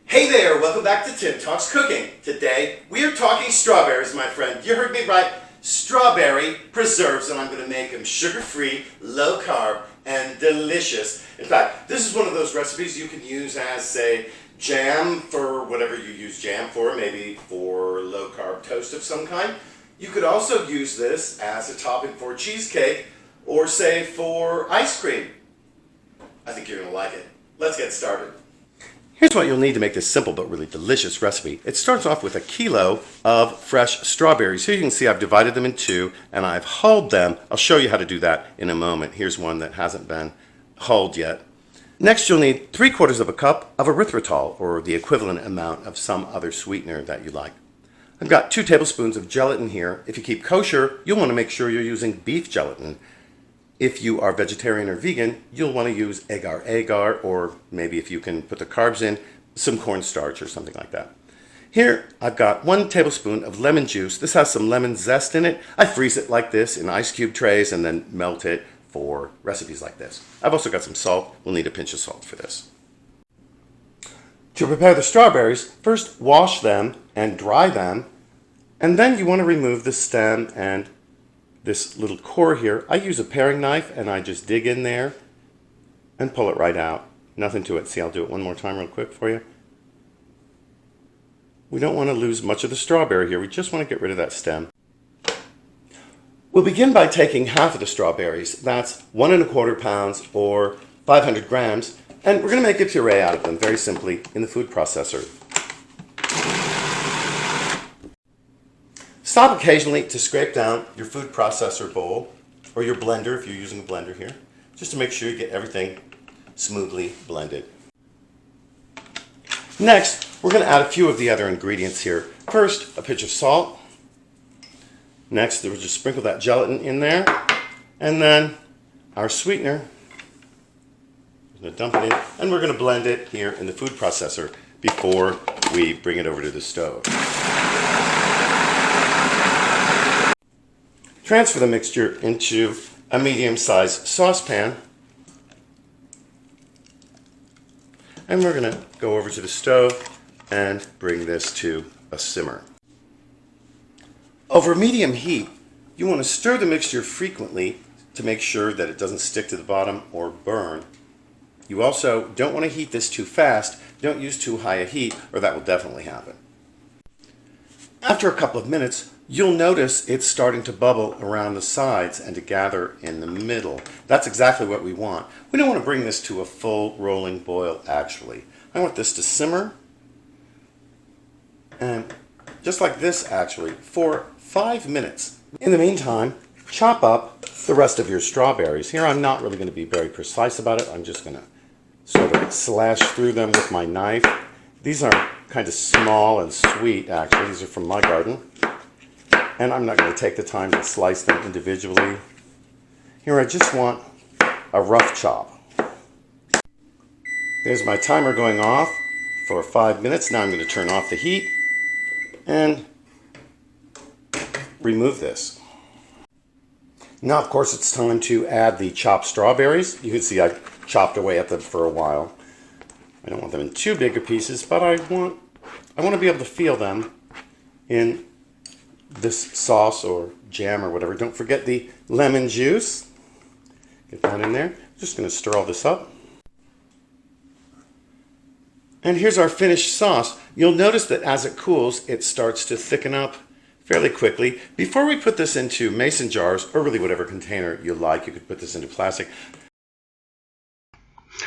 Hey there, welcome back to Tim Talks Cooking. Today we are talking strawberries, my friend. You heard me right, strawberry preserves, and I'm going to make them sugar-free, low-carb, and delicious. In fact, this is one of those recipes you can use as, say, jam for whatever you use jam for, maybe for low-carb toast of some kind. You could also use this as a topping for cheesecake or, say, for ice cream. I think you're going to like it. Let's get started. Here's what you'll need to make this simple but really delicious recipe. It starts off with a kilo of fresh strawberries. Here you can see I've divided them in two and I've hulled them. I'll show you how to do that in a moment. Here's one that hasn't been hulled yet. Next you'll need 3/4 of a cup of erythritol, or the equivalent amount of some other sweetener that you like. I've got 2 tablespoons of gelatin here. If you keep kosher, you'll want to make sure you're using beef gelatin. If you are vegetarian or vegan, you'll want to use agar-agar, or maybe if you can put the carbs in, some cornstarch or something like that. Here I've got 1 tablespoon of lemon juice. This has some lemon zest in it. I freeze it like this in ice cube trays and then melt it for recipes like this. I've also got some salt. We'll need a pinch of salt for this. To prepare the strawberries, first wash them and dry them, and then you want to remove the stem and this little core here. I use a paring knife and I just dig in there and pull it right out. Nothing to it. See, I'll do it one more time real quick for you. We don't want to lose much of the strawberry here. We just want to get rid of that stem. We'll begin by taking half of the strawberries. That's 1 1/4 pounds or 500 grams. And we're going to make a puree out of them very simply in the food processor. Stop occasionally to scrape down your food processor bowl, or your blender if you're using a blender here, just to make sure you get everything smoothly blended. Next, we're going to add a few of the other ingredients here. First, a pinch of salt. Next, we'll just sprinkle that gelatin in there. And then our sweetener. I'm going to dump it in, and we're going to blend it here in the food processor before we bring it over to the stove. Transfer the mixture into a medium-sized saucepan, and we're going to go over to the stove and bring this to a simmer. Over medium heat, you want to stir the mixture frequently to make sure that it doesn't stick to the bottom or burn. You also don't want to heat this too fast. Don't use too high a heat, or that will definitely happen. After a couple of minutes, you'll notice it's starting to bubble around the sides and to gather in the middle. That's exactly what we want. We don't want to bring this to a full rolling boil, actually. I want this to simmer, and just like this, actually, for 5 minutes. In the meantime, chop up the rest of your strawberries. Here I'm not really going to be very precise about it. I'm just going to sort of slash through them with my knife. These are kind of small and sweet, actually. These are from my garden. And I'm not going to take the time to slice them individually. Here I just want a rough chop. There's my timer going off for 5 minutes. Now I'm going to turn off the heat and remove this. Now, of course, it's time to add the chopped strawberries. You can see I chopped away at them for a while. I don't want them in too big of pieces, but I want to be able to feel them in this sauce or jam or whatever. Don't forget the lemon juice. Get that in there. Just going to stir all this up. And here's our finished sauce. You'll notice that as it cools, it starts to thicken up fairly quickly. Before we put this into mason jars, or really whatever container you like, you could put this into plastic.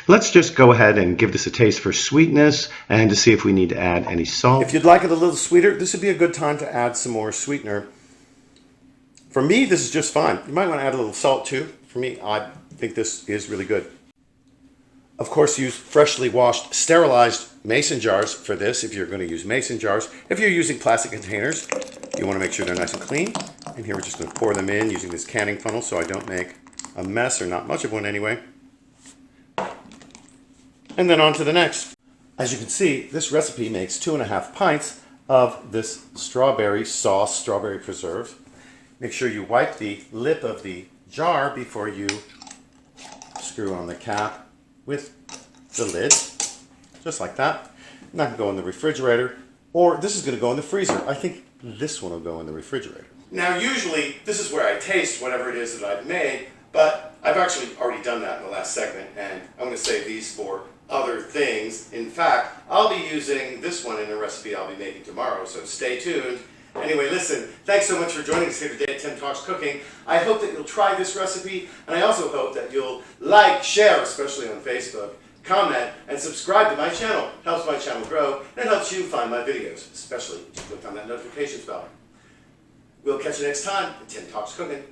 Let's just go ahead and give this a taste for sweetness and to see if we need to add any salt. If you'd like it a little sweeter, this would be a good time to add some more sweetener. For me, this is just fine. You might want to add a little salt too. For me, I think this is really good. Of course, use freshly washed, sterilized mason jars for this if you're going to use mason jars. If you're using plastic containers, you want to make sure they're nice and clean. And here we're just going to pour them in using this canning funnel so I don't make a mess, or not much of one anyway. And then on to the next. As you can see, this recipe makes 2.5 pints of this strawberry sauce, strawberry preserve. Make sure you wipe the lip of the jar before you screw on the cap with the lid, just like that. Not going to go in the refrigerator, or this is going to go in the freezer. I think this one will go in the refrigerator. Now usually this is where I taste whatever it is that I've made, but I've actually already done that in the last segment, and I'm going to save these for other things. In fact, I'll be using this one in a recipe I'll be making tomorrow, so stay tuned. Anyway, listen, thanks so much for joining us here today at Tim Talks Cooking. I hope that you'll try this recipe, and I also hope that you'll like, share, especially on Facebook, comment, and subscribe to my channel. It helps my channel grow, and it helps you find my videos, especially if you click on that notifications bell. We'll catch you next time at Tim Talks Cooking.